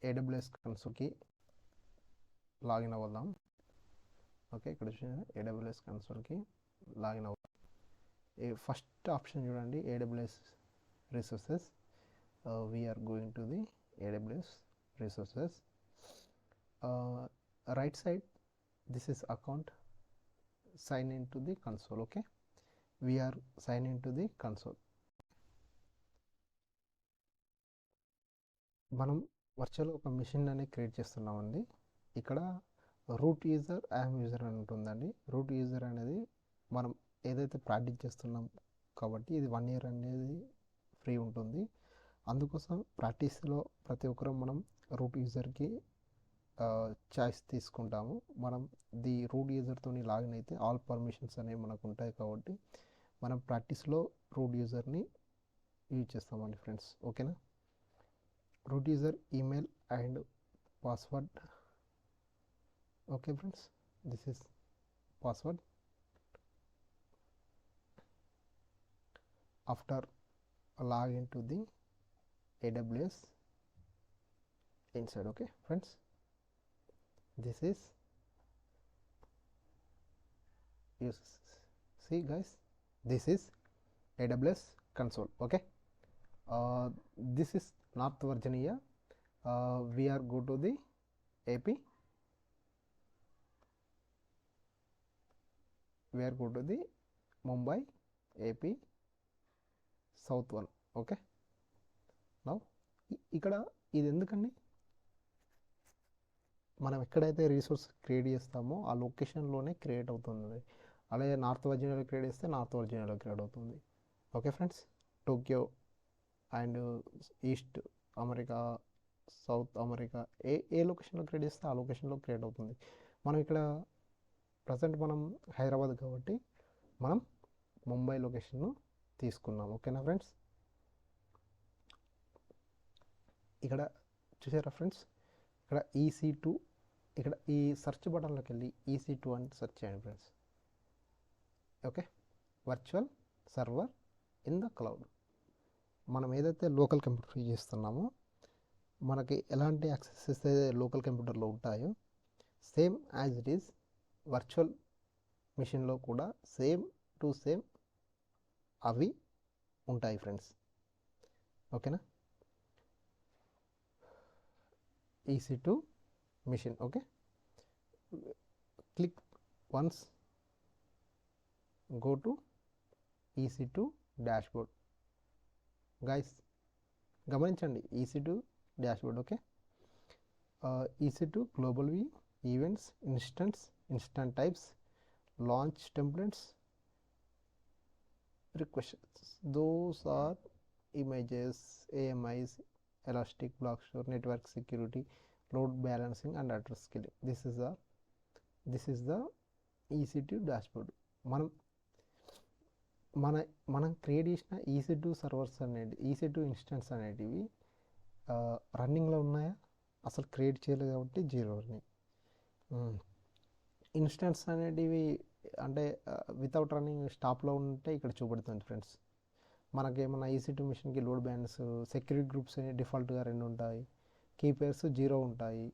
AWS కన్సోల్కి login అవుదాం. Okay, ఇక్కడ చూడండి AWS కన్సోల్కి లాగిన్ అవుదాం. ఫస్ట్ ఆప్షన్ చూడండి, AWS resources. We're going to the AWS resources. Right side, this is account, sign into the console. Okay, we are sign into the console. మనం virtual ఒక machine అనేది create చేస్తున్నామండి. ఇక్కడ root user, yam user అని ఉంటుందండి. Root user అనేది మనం ఏదైతే ప్రాక్టీస్ చేస్తున్నాం కాబట్టి ఇది 1 year అనేది ఫ్రీ ఉంటుంది. అందుకోసం ప్రాక్టీస్లో ప్రతి ఒక్కరూ మనం రూట్ యూజర్కి చాయిస్ తీసుకుంటాము. మనం ది రూట్ యూజర్తో లాగిన్ అయితే ఆల్ పర్మిషన్స్ అనేవి మనకు ఉంటాయి కాబట్టి మనం ప్రాక్టీస్లో రూట్ యూజర్ని యూజ్ చేస్తామండి ఫ్రెండ్స్. ఓకేనా, root user email and password. Okay friends, this is password. After login to the AWS inside. Okay friends, this is, you see guys, this is AWS console. Okay, this is North Virginia. We are go to the AP, we are go to the Mumbai AP South one. Okay, now ఇక్కడ ఇది ఎందుకండి, మనం ఎక్కడైతే resource create చేస్తామో ఆ లొకేషన్లోనే create అవుతుంది. అలాగే north వర్జీనియాలో క్రియేట్ చేస్తే నార్త్ వర్జీనియాలో క్రియేట్ అవుతుంది. Okay friends, Tokyo and east America, south America, ఏ లొకేషన్లో క్రియేట్ చేస్తే ఆ లొకేషన్లో క్రియేట్ అవుతుంది. మనం ఇక్కడ ప్రజెంట్ మనం హైదరాబాద్ కాబట్టి మనం ముంబై లొకేషన్ను తీసుకున్నాం. ఓకేనా ఫ్రెండ్స్, ఇక్కడ చూసారా ఫ్రెండ్స్, ఇక్కడ EC2, ఇక్కడ ఈ సెర్చ్ బటన్లోకి వెళ్ళి EC2 అని సెర్చ్ చేయండి friends. Okay, virtual server in the cloud. మనం ఏదైతే లోకల్ కంప్యూటర్ యూజ్ చేస్తున్నామో మనకి ఎలాంటి యాక్సెసెస్ అయితే లోకల్ కంప్యూటర్లో ఉంటాయో same as it is virtual మిషన్లో కూడా సేమ్ టు సేమ్ అవి ఉంటాయి ఫ్రెండ్స్. ఓకేనా, EC2 machine. Okay, click once, go to EC2 dashboard. Guys గమనించండి, EC2 dashboard. Okay, EC2 global view, events, instant types, launch templates, requests. Those are images, AMIs, elastic block store, network security, load balancing and address scaling. This is the EC2 dashboard. మనం create చేసిన EC2 servers అనేది, EC2 instance అనేటివి రన్నింగ్లో ఉన్నాయా, అసలు create చేయలేదు కాబట్టి 0 అని. ఇన్స్టెన్స్ అనేటివి అంటే వితౌట్ రన్నింగ్ స్టాప్లో ఉంటే ఇక్కడ చూపెడుతుంది ఫ్రెండ్స్. మనకేమన్నా EC2 మిషన్కి లోడ్ బ్యాలెన్స్, సెక్యూరిటీ గ్రూప్స్ డిఫాల్ట్గా 2 ఉంటాయి, కీ పేర్స్ 0 ఉంటాయి,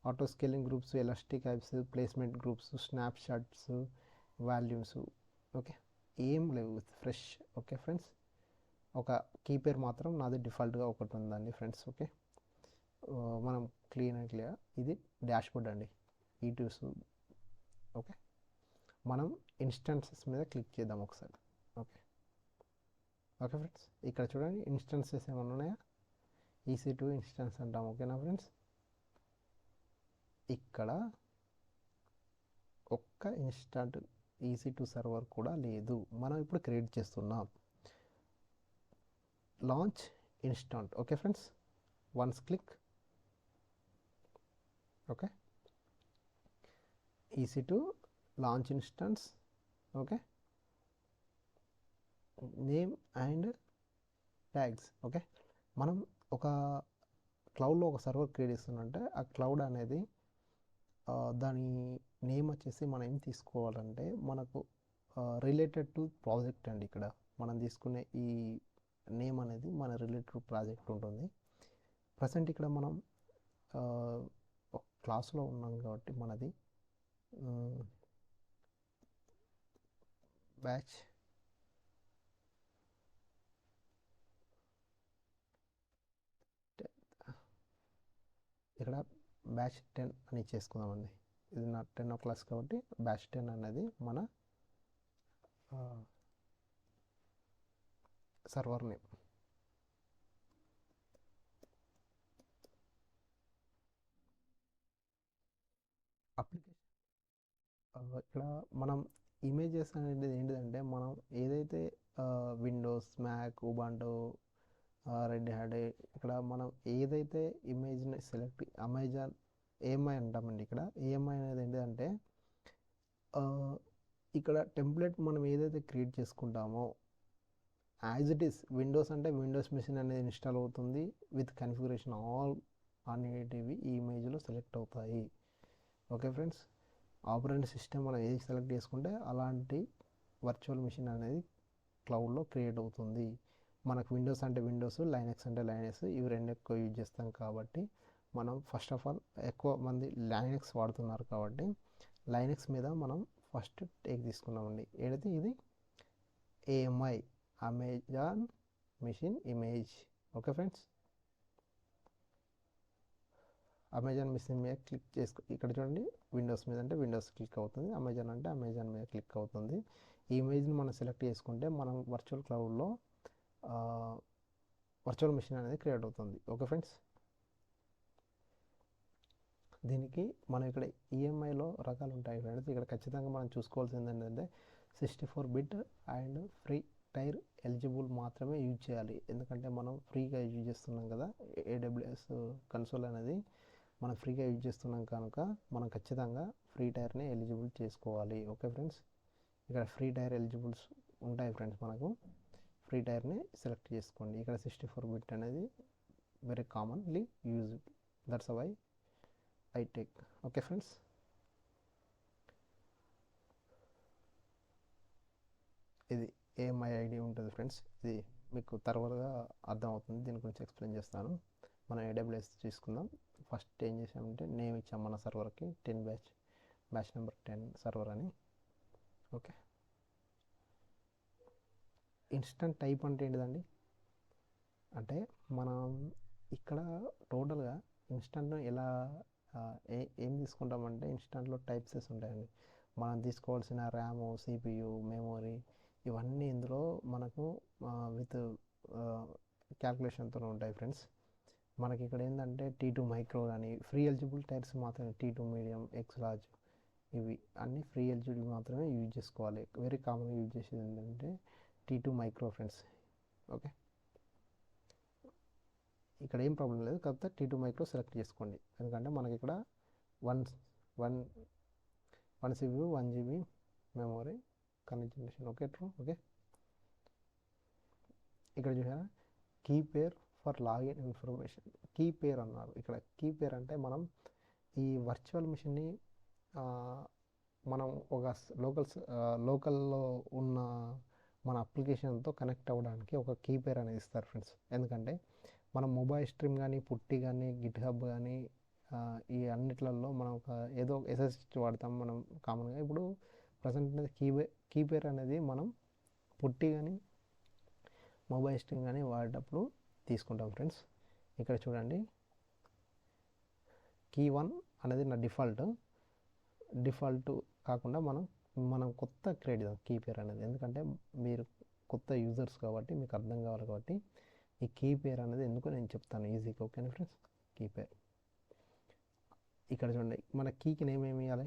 auto scaling groups, elastic apps, placement groups, snap shots, volumes. Okay, ఏం లేవు, ఫ్రెష్. ఓకే ఫ్రెండ్స్, ఒక కీ పేర్ మాత్రం నాది డిఫాల్ట్గా ఒకటి ఉందండి ఫ్రెండ్స్. ఓకే, మనం క్లియర్. ఇది డాష్బోర్డ్ అండి, E2. ఓకే, మనం ఇన్స్టెన్సెస్ మీద క్లిక్ చేద్దాం ఒకసారి. ఓకే ఓకే ఫ్రెండ్స్, ఇక్కడ చూడండి ఇన్స్టెన్సెస్ ఏమైనా ఉన్నాయా, EC2 ఇన్స్టెన్స్ అంటాం. ఓకేనా ఫ్రెండ్స్, ఇక్కడ ఒక్క ఇన్స్టాంట్ EC2 సర్వర్ కూడా లేదు. మనం ఇప్పుడు క్రియేట్ చేస్తున్నాం. Launch instant. Okay friends, once click. Okay, EC2 launch instance. Okay, name and tags. Okay, మనం ఒక క్లౌడ్లో ఒక సర్వర్ క్రియేట్ చేస్తుందంటే ఆ క్లౌడ్ అనేది దాని నేమ్ వచ్చేసి మనం ఏం తీసుకోవాలంటే మనకు రిలేటెడ్ టు ప్రాజెక్ట్ అండి. ఇక్కడ మనం తీసుకునే ఈ నేమ్ అనేది మన రిలేటెడ్ ప్రాజెక్ట్ ఉంటుంది. ప్రజెంట్ ఇక్కడ మనం ఒక క్లాస్లో ఉన్నాం కాబట్టి మనది బ్యాచ్ ఇక్కడ బ్యాచ్ 10 అని ఇచ్చేసుకుందామండి. ఇది నా 10 క్లాస్ కాబట్టి బ్యాచ్ 10 అనేది మన సర్వర్ నేమ్. అప్లికేషన్ ఇక్కడ మనం ఇమేజెస్ అనేది ఏంటిదంటే మనం ఏదైతే విండోస్, మ్యాక్, ఉబాంటూ, రెడ్ హ్యాట్ ఇక్కడ మనం ఏదైతే ఇమేజ్ని సెలెక్ట్ అమెజాన్ ఏఎంఐ అంటామండి. ఇక్కడ ఏఎంఐ అనేది ఏంటిదంటే ఇక్కడ టెంప్లెట్ మనం ఏదైతే క్రియేట్ చేసుకుంటామో యాజ్ ఇట్ ఈస్ విండోస్ అంటే విండోస్ మెషిన్ అనేది ఇన్స్టాల్ అవుతుంది విత్ కన్ఫిగరేషన్ ఆల్ అనేటివి ఈ ఇమేజ్లో సెలెక్ట్ అవుతాయి. ఓకే ఫ్రెండ్స్, ఆపరేటింగ్ సిస్టమ్ మనం ఏది సెలెక్ట్ చేసుకుంటే అలాంటి వర్చువల్ మిషన్ అనేది క్లౌడ్లో క్రియేట్ అవుతుంది. మనకు విండోస్ అంటే విండోస్, లైనక్స్ అంటే లైనక్స్, ఇవి రెండు ఎక్కువ యూజ్ చేస్తాం కాబట్టి మనం ఫస్ట్ ఆఫ్ ఆల్ ఎక్కువ మంది లైనక్స్ వాడుతున్నారు కాబట్టి లైనక్స్ మీద మనం ఫస్ట్ టేక్ తీసుకున్నామండి. ఏదైతే ఇది AMI Amazon machine image. Okay friends, Amazon machine మీద క్లిక్ చేసుకో. ఇక్కడ చూడండి, విండోస్ మీద అంటే విండోస్ క్లిక్ అవుతుంది, అమెజాన్ అంటే అమెజాన్ మీద క్లిక్ అవుతుంది. ఈ ఇమేజ్ని మనం సెలెక్ట్ చేసుకుంటే మనం వర్చువల్ క్లౌడ్లో వర్చువల్ మిషన్ అనేది క్రియేట్ అవుతుంది. ఓకే ఫ్రెండ్స్, దీనికి మనం ఇక్కడ ఈఎంఐలో రకాలు ఉంటాయి ఫ్రెండ్స్. ఇక్కడ ఖచ్చితంగా మనం చూసుకోవాల్సింది ఏంటంటే 64 bit and free tyre eligible మాత్రమే యూజ్ చేయాలి. ఎందుకంటే మనం ఫ్రీగా యూజ్ చేస్తున్నాం కదా, ఏడబ్ల్యూఎస్ కన్సోల్ అనేది మనం ఫ్రీగా యూజ్ చేస్తున్నాం కనుక మనం ఖచ్చితంగా ఫ్రీ టైర్ని ఎలిజిబుల్ చేసుకోవాలి. ఓకే ఫ్రెండ్స్, ఇక్కడ ఫ్రీ టైర్ ఎలిజిబుల్స్ ఉంటాయి ఫ్రెండ్స్. మనకు ఫ్రీ టైర్ని సెలెక్ట్ చేసుకోండి. ఇక్కడ 64 బిట్ అనేది very commonly use, that's why I take. Okay friends, ఇది ఏఎంఐ ఐడి ఉంటుంది ఫ్రెండ్స్. ఇది మీకు తర్వాతగా అర్థమవుతుంది, దీని గురించి ఎక్స్ప్లెయిన్ చేస్తాను. మనం ఏడబ్ల్యూఎస్ తీసుకుందాం. ఫస్ట్ ఏం చేసామంటే నేమ్ ఇచ్చాం మన సర్వర్కి 10 బ్యాచ్ నెంబర్ 10 సర్వర్ అని. ఓకే, ఇన్స్టెంట్ టైప్ అంటే ఏంటిదండి అంటే మనం ఇక్కడ టోటల్గా ఇన్స్టెంట్ను ఎలా ఏం తీసుకుంటామంటే ఇన్స్టెంట్లో టైప్సెస్ ఉంటాయండి. మనం తీసుకోవాల్సిన ర్యాము, సిపియు, మెమొరీ ఇవన్నీ ఇందులో మనకు విత్ క్యాల్కులేషన్తో ఉంటాయి ఫ్రెండ్స్. మనకి ఇక్కడ ఏంటంటే T2 మైక్రో కానీ ఫ్రీ ఎలిజిబుల్ టైర్స్ మాత్రమే, T2 మీడియం, ఎక్స్ లార్జ్ ఇవి అన్నీ ఫ్రీ ఎలిజిబుల్ మాత్రమే యూజ్ చేసుకోవాలి. వెరీ కామన్గా యూజ్ చేసేది ఏంటంటే T2 మైక్రో ఫ్రెండ్స్. ఓకే, ఇక్కడ ఏం ప్రాబ్లం లేదు, కాకపోతే T2 మైక్రో సెలెక్ట్ చేసుకోండి. ఎందుకంటే మనకి ఇక్కడ one CPU 1 GB memory connect generation. Okay true. Okay, ఇక్కడ చూసారా key pair for login information, key pair అన్నారు. ఇక్కడ కీ పేర్ అంటే మనం ఈ వర్చువల్ మిషన్ని మనం ఒక లోకల్లో ఉన్న మన అప్లికేషన్తో కనెక్ట్ అవ్వడానికి ఒక కీ పేర్ అనేది ఇస్తారు ఫ్రెండ్స్. ఎందుకంటే మనం మొబైల్ స్ట్రీమ్ కానీ, పుట్టి కానీ, గిట్ హబ్ కానీ ఈ అన్నిట్లలో మనం ఒక ఏదో ఎస్ఎస్హెచ్ వాడతాం మనం కామన్గా. ఇప్పుడు ప్రజెంట్ అనేది కీ పేర్ అనేది మనం పుట్టి కానీ, మొబైల్ స్ట్రీమ్ కానీ వాడేటప్పుడు తీసుకుంటాం ఫ్రెండ్స్. ఇక్కడ చూడండి, కీ 1 అనేది నా డిఫాల్ట్ కాకుండా మనం కొత్త క్రియేట్ చేద్దాం కీ పేర్ అనేది. ఎందుకంటే మీరు కొత్త యూజర్స్ కాబట్టి మీకు అర్థం కావాలి కాబట్టి ఈ కీ పేర్ అనేది ఎందుకు నేను చెప్తాను ఈజీగా. ఓకేనా ఫ్రెండ్స్, కీ పేర్ ఇక్కడ చూడండి, మన కీకి నేమ్ ఏమి ఇవ్వాలి,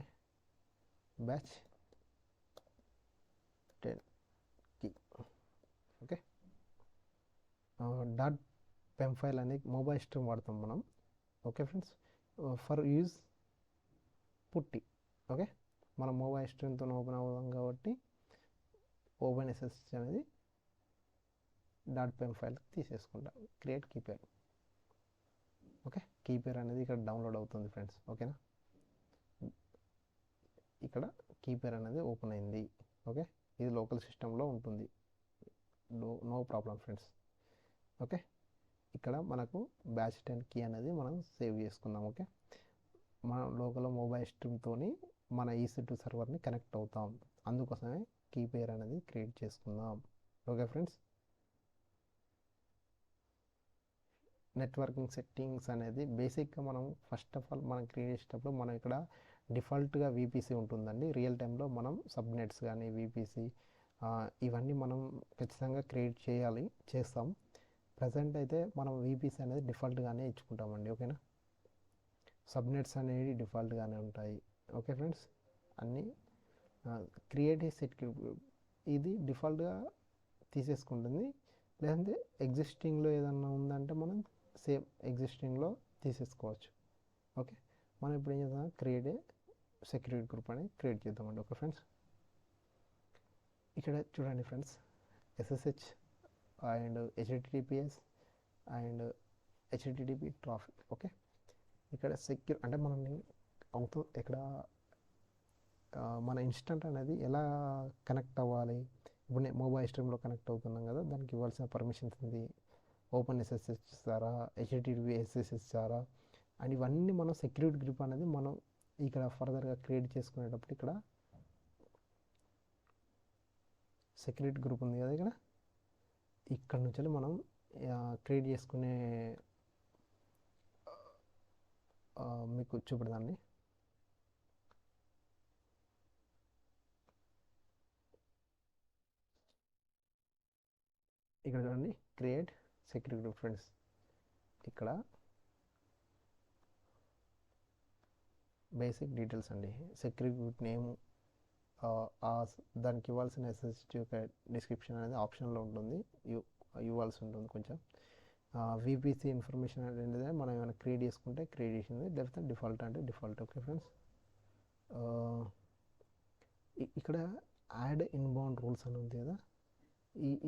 batch 10 key. Okay, dot pem file అనేది మొబైల్ స్ట్రీమ్ వాడతాం మనం. Okay friends, for use putty. Okay, మనం మొబైల్ స్ట్రీమ్తో ఓపెన్ అవుతాం కాబట్టి ఓపెన్ ఎస్ఎస్హెచ్ అనేది డాట్ పెమ్ ఫైల్ తీసేసుకుంటాం. Create key pair. Okay, key pair అనేది ఇక్కడ డౌన్లోడ్ అవుతుంది ఫ్రెండ్స్. ఓకేనా, ఇక్కడ కీ పేర్ అనేది ఓపెన్ అయింది. ఓకే, ఇది లోకల్ సిస్టంలో ఉంటుంది, నో ప్రాబ్లం ఫ్రెండ్స్. ఓకే, ఇక్కడ మనకు బ్యాచ్ 10 కీ అనేది మనం సేవ్ చేసుకుందాం. ఓకే, మనం లోకల్ మొబైల్ స్ట్రీమ్తో మన EC2 సర్వర్ని కనెక్ట్ అవుతాం. అందుకోసమే కీ పేర్ అనేది క్రియేట్ చేసుకుందాం. ఓకే ఫ్రెండ్స్, నెట్వర్కింగ్ సెట్టింగ్స్ అనేది బేసిక్గా మనం ఫస్ట్ ఆఫ్ ఆల్ మనం క్రియేట్ చేసేటప్పుడు మనం ఇక్కడ డిఫాల్ట్గా VPC ఉంటుందండి. రియల్ టైంలో మనం సబ్నెట్స్ కానీ VPC ఇవన్నీ మనం ఖచ్చితంగా క్రియేట్ చేస్తాం. ప్రజెంట్ అయితే మనం VPC అనేది డిఫాల్ట్గానే ఇచ్చుకుంటామండి. ఓకేనా, సబ్నెట్స్ అనేవి డిఫాల్ట్గానే ఉంటాయి. ఓకే ఫ్రెండ్స్, అన్నీ క్రియేట్ సెట్ ఇది డిఫాల్ట్గా తీసేసుకుంటుంది. లేదంటే ఎగ్జిస్టింగ్లో ఏదన్నా ఉందంటే మనం సేమ్ ఎగ్జిస్టింగ్లో తీసేసుకోవచ్చు. ఓకే, మనం ఇప్పుడు ఏం చేద్దాం, క్రియేట్ సెక్యూరిటీ గ్రూప్ అని క్రియేట్ చేద్దామండి. ఓకే ఫ్రెండ్స్, ఇక్కడ చూడండి friends, SSH and HTTPS and HTTP traffic. Okay, ఇక్కడ సెక్యూర్ అంటే మనల్ని ఇక్కడ మన ఇన్స్టెంట్ అనేది ఎలా కనెక్ట్ అవ్వాలి. ఇప్పుడు నేను మొబైల్ స్ట్రీమ్లో కనెక్ట్ అవుతున్నాం కదా, దానికి ఇవ్వాల్సిన పర్మిషన్స్ ఉంది. ఓపెన్ SSH ఇస్తారా, HTTP SSH ఇస్తారా, అండ్ ఇవన్నీ మనం సెక్యూరిటీ గ్రూప్ అనేది మనం ఇక్కడ ఫర్దర్గా క్రియేట్ చేసుకునేటప్పుడు ఇక్కడ సెక్యూరిటీ గ్రూప్ ఉంది కదా, ఇక్కడ నుంచి మనం క్రియేట్ చేసుకునే మీకు చూపెడదాన్ని. ఇక్కడ చూడండి, క్రియేట్ సెక్యూరిటీ గ్రూప్ ఫ్రెండ్స్. ఇక్కడ బేసిక్ డీటెయిల్స్ అండి, సెక్యూరిటీ గ్రూప్ నేమ్, దానికి ఇవ్వాల్సిన SSH యొక్క డిస్క్రిప్షన్ అనేది ఆప్షన్లో ఉంటుంది, ఇవ్వాల్సి ఉంటుంది కొంచెం. VPC ఇన్ఫర్మేషన్ అనేది మనం ఏమైనా క్రియేట్ చేసుకుంటే క్రియేట్ చేసింది, లేకపోతే డిఫాల్ట్ అంటే డిఫాల్ట్. ఓకే ఫ్రెండ్స్, ఇక్కడ యాడ్ ఇన్బౌండ్ రూల్స్ అని ఉంది కదా,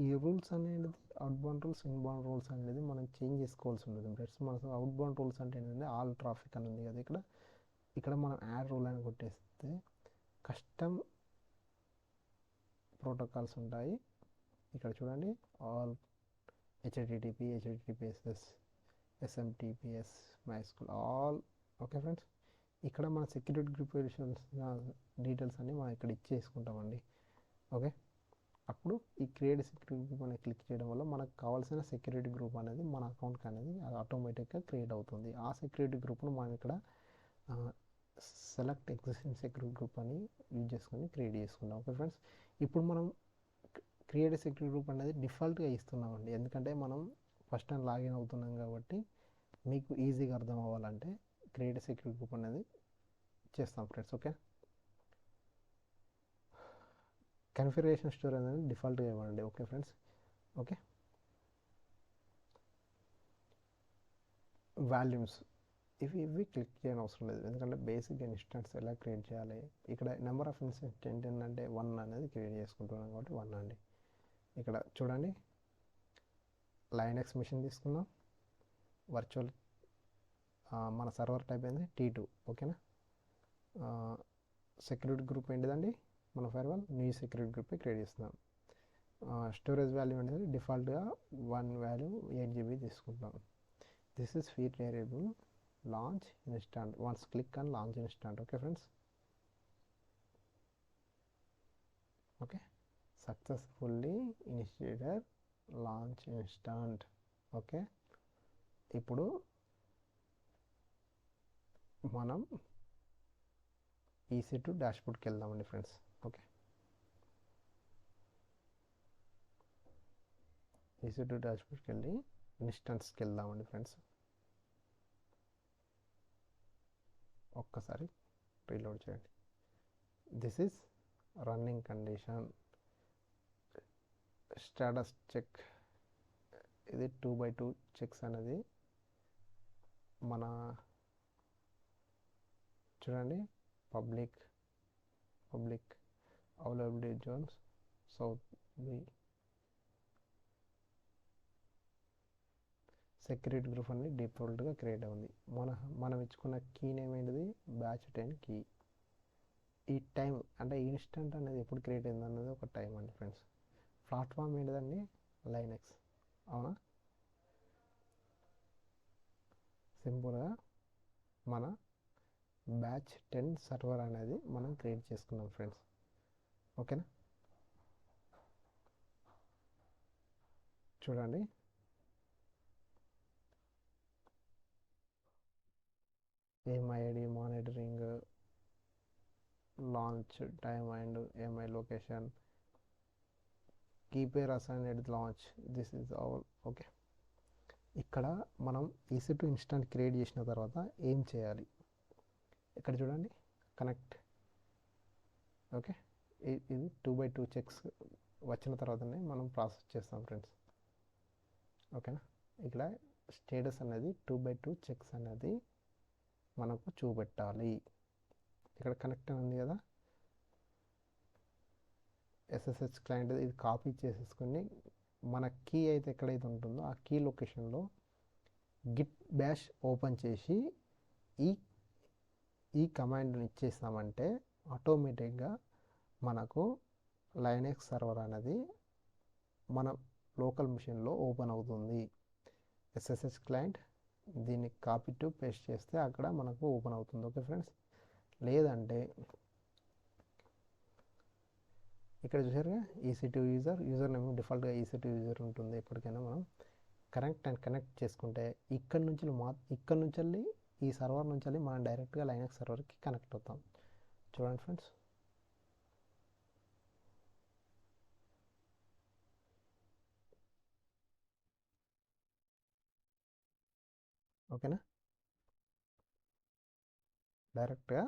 ఈ రూల్స్ అనేది అవుట్బౌండ్ రూల్స్, ఇన్బౌండ్ రూల్స్ అనేది మనం చేంజ్ చేసుకోవాల్సి ఉంటుంది ఫ్రెండ్స్. మనకు అవుట్బౌండ్ రూల్స్ అంటే ఏంటంటే ఆల్ ట్రాఫిక్ అని ఉంది కదా, ఇక్కడ మనం యాడ్ రూల్ అని కొట్టేస్తే కస్టమ్ ప్రోటోకాల్స్ ఉంటాయి. ఇక్కడ చూడండి, all HTTP, HTTPS, SMTPS, MySQL all. Okay friends, ఇక్కడ మన సెక్యూరిటీ గ్రూప్ డీటెయిల్స్ అన్ని మనం ఇక్కడ ఇచ్చేసుకుంటామండి. ఓకే, అప్పుడు ఈ క్రియేట్ సెక్యూరిటీ గ్రూప్ అనేది క్లిక్ చేయడం వల్ల మనకు కావాల్సిన సెక్యూరిటీ గ్రూప్ అనేది మన అకౌంట్కి అనేది ఆటోమేటిక్గా క్రియేట్ అవుతుంది. ఆ సెక్యూరిటీ గ్రూప్ను మనం ఇక్కడ సెలెక్ట్ ఎగ్జిస్టింగ్ సెక్యూరిటీ గ్రూప్ అని యూజ్ చేసుకొని క్రియేట్ చేసుకుంటాం. ఓకే ఫ్రెండ్స్, ఇప్పుడు మనం క్రియేట్ సెక్యూరిటీ గ్రూప్ అనేది డిఫాల్ట్గా ఇస్తున్నామండి, ఎందుకంటే మనం ఫస్ట్ టైం లాగిన్ అవుతున్నాం కాబట్టి మీకు ఈజీగా అర్థం అవ్వాలంటే క్రియేట్ సెక్యూరిటీ గ్రూప్ అనేది చేస్తాం ఫ్రెండ్స్. ఓకే, కన్ఫిగరేషన్ స్టోరేజ్ అనేది డిఫాల్ట్గా ఇవ్వండి. ఓకే ఫ్రెండ్స్, ఓకే, వాల్యూమ్స్ ఇవి క్లిక్ చేయని అవసరం లేదు, ఎందుకంటే బేసిక్ ఇన్స్టెంట్స్ ఎలా క్రియేట్ చేయాలి. ఇక్కడ నెంబర్ ఆఫ్ ఇన్స్టెంట్ ఏంటంటే 1 అనేది క్రియేట్ చేసుకుంటున్నాం కాబట్టి 1 అండి. ఇక్కడ చూడండి, లైనక్స్ మిషన్ తీసుకున్నాం, వర్చువల్ మన సర్వర్ టైప్ ఏంది T2. ఓకేనా, సెక్యూరిటీ గ్రూప్ ఏంటిదండి మన firewall new security group create చేస్తున్నాం. స్టోరేజ్ వాల్యూ అనేది డిఫాల్ట్గా 1 వాల్యూ 8 GB తీసుకుంటాం. This is feed variable launch instant, once click and launch instant. Okay friends, okay, successfully initiator launch instant. Okay, ఇప్పుడు మనం EC2 డాష్బోర్డ్కి వెళ్దామండి friends. Okay, EC2 డాష్బోర్డ్కి వెళ్ళి ఇన్స్టెన్స్కి వెళ్దామండి friends. ఒక్కసారి రీలోడ్ చేయండి. This is running condition, status check. ఇది 2x2 checks అనేది మన చూడండి, public availability zones south B security group అనేది డిఫాల్ట్గా క్రియేట్ అయింది. మనం ఇచ్చుకున్న కీ నేమ్ ఏంటిది, బ్యాచ్ 10 కీ. ఈ టైం అంటే ఇన్స్టెంట్ అనేది ఎప్పుడు క్రియేట్ అయింది అన్నది ఒక టైం అండి ఫ్రెండ్స్. ప్లాట్ఫామ్ ఏంటిదండి, లైనక్స్. అవునా, సింపుల్గా మన బ్యాచ్ 10 సర్వర్ అనేది మనం క్రియేట్ చేసుకున్నాం ఫ్రెండ్స్. ఓకేనా, చూడండి. AMI ID, monitoring, launch time and AMI location, key pair assigned launch, this is all. Okay, ఇక్కడ మనం EC2 ఇన్స్టాంట్ క్రియేట్ చేసిన తర్వాత ఏం చేయాలి, ఇక్కడ చూడండి కనెక్ట్. ఓకే, ఇది 2x2 చెక్స్ వచ్చిన తర్వాతనే మనం ప్రాసెస్ చేస్తాం ఫ్రెండ్స్. ఓకేనా, ఇక్కడ స్టేటస్ అనేది 2x2 చెక్స్ అనేది మనకు చూపెట్టాలి. ఇక్కడ కనెక్ట్ ఉంది కదా, SSH క్లయింట్, ఇది కాపీ చేసేసుకొని మన కీ అయితే ఎక్కడైతే ఉంటుందో ఆ కీ లొకేషన్లో గిట్ బ్యాష్ ఓపెన్ చేసి ఈ కమాండ్ని ఇచ్చేస్తామంటే ఆటోమేటిక్గా మనకు లైనక్స్ సర్వర్ అనేది మన లోకల్ మిషన్లో ఓపెన్ అవుతుంది. SSH క్లయింట్ దీన్ని కాపీ టు పేస్ట్ చేస్తే అక్కడ మనకు ఓపెన్ అవుతుంది. ఓకే ఫ్రెండ్స్, లేదంటే ఇక్కడ చూసారుగా EC2 యూజర్ నేమ్ డిఫాల్ట్గా EC2 యూజర్ ఉంటుంది. ఎప్పటికైనా మనం కనెక్ట్ చేసుకుంటే ఇక్కడ నుంచి ఈ సర్వర్ నుంచి మనం డైరెక్ట్గా లైనక్స్ సర్వర్కి కనెక్ట్ అవుతాం. చూడండి ఫ్రెండ్స్, ఓకేనా, డైరెక్ట్గా.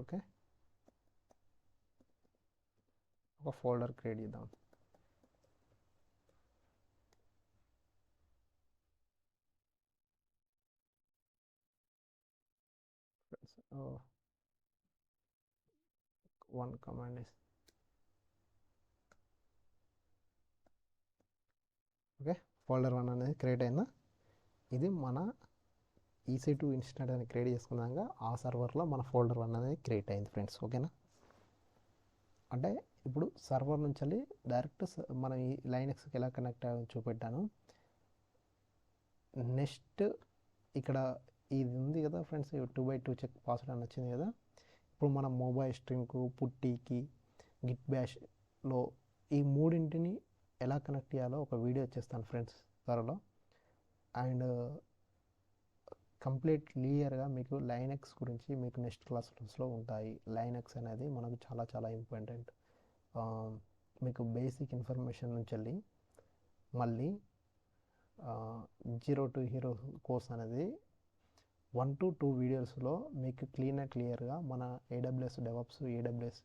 ఓకే, ఒక ఫోల్డర్ క్రియేట్ చేద్దాం. One command is okay, folder 1 అనేది క్రియేట్ అయిందా. ఇది మన EC2 ఇన్స్టాంట్ అని క్రియేట్ చేసుకున్నాక ఆ సర్వర్లో మన ఫోల్డర్ 1 అనేది క్రియేట్ అయింది ఫ్రెండ్స్. ఓకేనా, అంటే ఇప్పుడు సర్వర్ నుంచి డైరెక్ట్ మనం ఈ లైనక్స్కి ఎలా కనెక్ట్ అయ్యాలని చూపెట్టాను. నెక్స్ట్ ఇక్కడ ఇది ఉంది కదా ఫ్రెండ్స్, 2x2 చెక్ పాస్వర్డ్ అని వచ్చింది కదా. ఇప్పుడు మనం మొబైల్ స్ట్రింగ్కు, పుట్టికి, గిట్ బ్యాష్లో ఈ మూడింటిని ఎలా కనెక్ట్ చేయాలో ఒక వీడియో చేస్తాను ఫ్రెండ్స్ త్వరలో. అండ్ కంప్లీట్ క్లియర్గా మీకు లైనక్స్ గురించి మీకు నెక్స్ట్ క్లాస్లో ఉంటాయి. లైనక్స్ అనేది మనకు చాలా చాలా ఇంపార్టెంట్. మీకు బేసిక్ ఇన్ఫర్మేషన్ నుంచి వెళ్ళి మళ్ళీ 0 to హీరో కోర్స్ అనేది 1 to 2 వీడియోస్లో మీకు క్లియర్గా మన AWS DevOps, AWS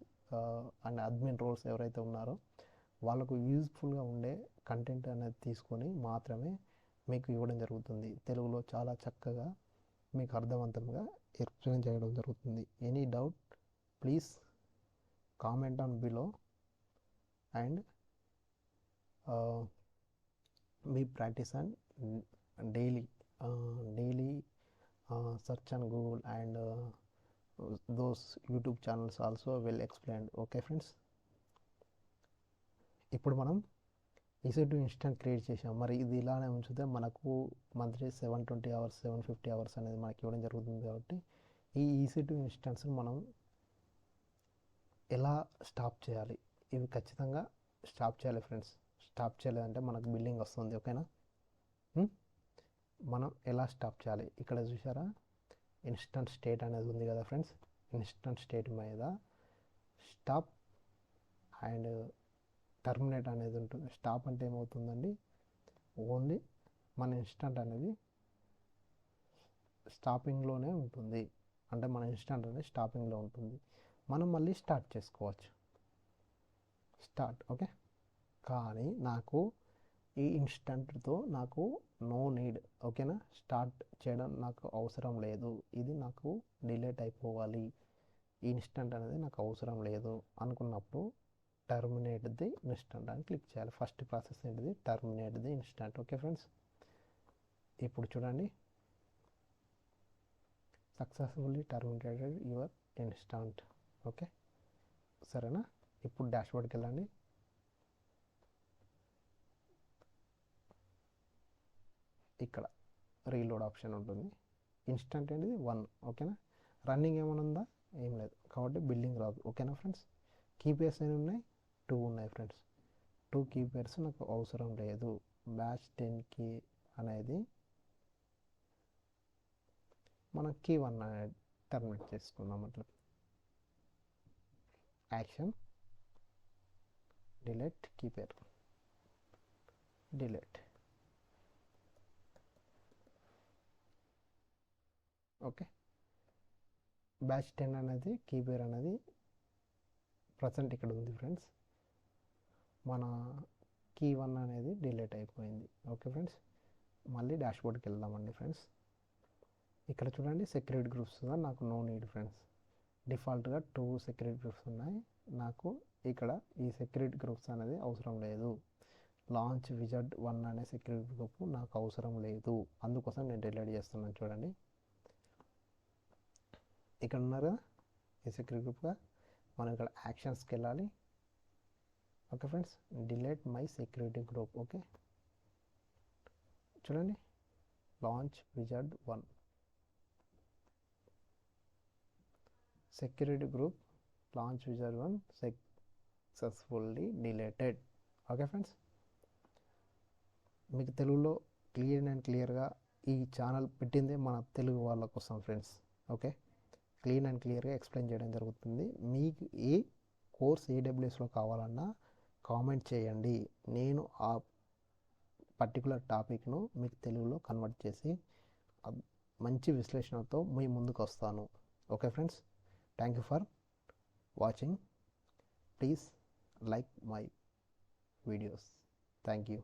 and admin roles ఎవరైతే ఉన్నారో వాళ్ళకు యూజ్ఫుల్గా ఉండే కంటెంట్ అనేది తీసుకొని మాత్రమే మీకు ఇవ్వడం జరుగుతుంది. తెలుగులో చాలా చక్కగా మీకు అర్థవంతంగా ఎక్స్ప్లెయిన్ చేయడం జరుగుతుంది. Any doubt please comment on below and we practice on daily search on Google and those YouTube channels also will explain. Okay friends, ఇప్పుడు మనం EC2 ఇన్స్టాంట్ క్రియేట్ చేసాం. మరి ఇది ఇలానే ఉంచితే మనకు మంత్లీ 720 అవర్స్ 750 అవర్స్ అనేది మనకి ఇవ్వడం జరుగుతుంది. కాబట్టి ఈ EC2 ఇన్స్టాన్స్ మనం ఎలా స్టాప్ చేయాలి, ఇవి ఖచ్చితంగా స్టాప్ చేయాలి ఫ్రెండ్స్. స్టాప్ చేయలేదంటే మనకు బిల్లింగ్ వస్తుంది. ఓకేనా, మనం ఎలా స్టాప్ చేయాలి, ఇక్కడ చూసారా ఇన్స్టంట్ స్టేట్ అనేది ఉంది కదా ఫ్రెండ్స్. ఇన్స్టంట్ స్టేట్ మీద స్టాప్ అండ్ టర్మినేట్ అనేది ఉంటుంది. స్టాప్ అంటే ఏమవుతుందండి, ఓన్లీ మన ఇన్స్టంట్ అనేది స్టాపింగ్లోనే ఉంటుంది. అంటే మన ఇన్స్టంట్ అనేది స్టాపింగ్లో ఉంటుంది, మనం మళ్ళీ స్టార్ట్ చేసుకోవచ్చు. స్టార్ట్. ఓకే, కానీ నాకు ఈ ఇన్స్టంట్తో నాకు నో నీడ్. ఓకేనా, స్టార్ట్ చేయడం నాకు అవసరం లేదు, ఇది నాకు డిలీట్ అయిపోవాలి, ఈ ఇన్స్టంట్ అనేది నాకు అవసరం లేదు అనుకున్నప్పుడు టర్మినేట్ ది ఇన్స్టంట్ అని క్లిక్ చేయాలి. ఫస్ట్ ప్రాసెస్ ఏంటిది, terminate the instant. Okay friends, ఇప్పుడు చూడండి successfully terminated your instant. Okay, సరేనా. ఇప్పుడు డాష్బోర్డ్కి వెళ్ళండి. ఇక్కడ రీలోడ్ ఆప్షన్ ఉంటుంది. ఇన్స్టంట్ అనేది 1, ఓకేనా. రన్నింగ్ ఏమైనా ఉందా, ఏం లేదు, కాబట్టి బిల్డింగ్ రాదు, ఓకేనా ఫ్రెండ్స్. కీ పేర్స్ ఎన్ని ఉన్నాయి, 2 ఉన్నాయి ఫ్రెండ్స్. 2 కీ పేర్స్ నాకు అవసరం లేదు. బ్యాచ్ 10 అనేది మనం కీ 1 అనేది టర్మినేట్ చేసుకుందాం. అట్లా action delete key pair, delete, okay. Batch 10 అనేది కీ పేర్ అనేది ప్రజెంట్ ఇక్కడ ఉంది ఫ్రెండ్స్. మన కీ 1 అనేది డిలీట్ అయిపోయింది, ఓకే ఫ్రెండ్స్. మళ్ళీ డాష్బోర్డ్కి వెళ్దామండి ఫ్రెండ్స్. ఇక్కడ చూడండి సెక్యూరిటీ గ్రూప్స్ నాకు నో నీడ్ ఫ్రెండ్స్. డిఫాల్ట్గా 2 సెక్యూరిటీ గ్రూప్స్ ఉన్నాయి. నాకు ఇక్కడ ఈ సెక్యూరిటీ గ్రూప్స్ అనేది అవసరం లేదు. లాంచ్ విజార్డ్ 1 అనే సెక్యూరిటీ గ్రూప్ నాకు అవసరం లేదు, అందుకోసం నేను డిలీట్ చేస్తున్నాను. చూడండి ఇక్కడ ఉన్నారు కదా ఈ సెక్యూరిటీ గ్రూప్గా. మనం ఇక్కడ యాక్షన్స్కి వెళ్ళాలి, okay friends. Delete my security group, okay. చూడండి launch wizard 1 security group, launch wizard 1 successfully deleted, okay friends. మీకు తెలుగులో క్లియర్గా ఈ ఛానల్ పెట్టిందే మన తెలుగు వాళ్ళ కోసం ఫ్రెండ్స్, ఓకే. క్లీన్ అండ్ క్లియర్గా ఎక్స్ప్లెయిన్ చేయడం జరుగుతుంది. మీకు ఏ కోర్స్ AWSలో కావాలన్నా కామెంట్ చేయండి. నేను ఆ పర్టికులర్ టాపిక్ను మీకు తెలుగులో కన్వర్ట్ చేసి మంచి విశ్లేషణతో మీ ముందుకు వస్తాను, okay friends. Thank you for watching. Please like my videos. Thank you.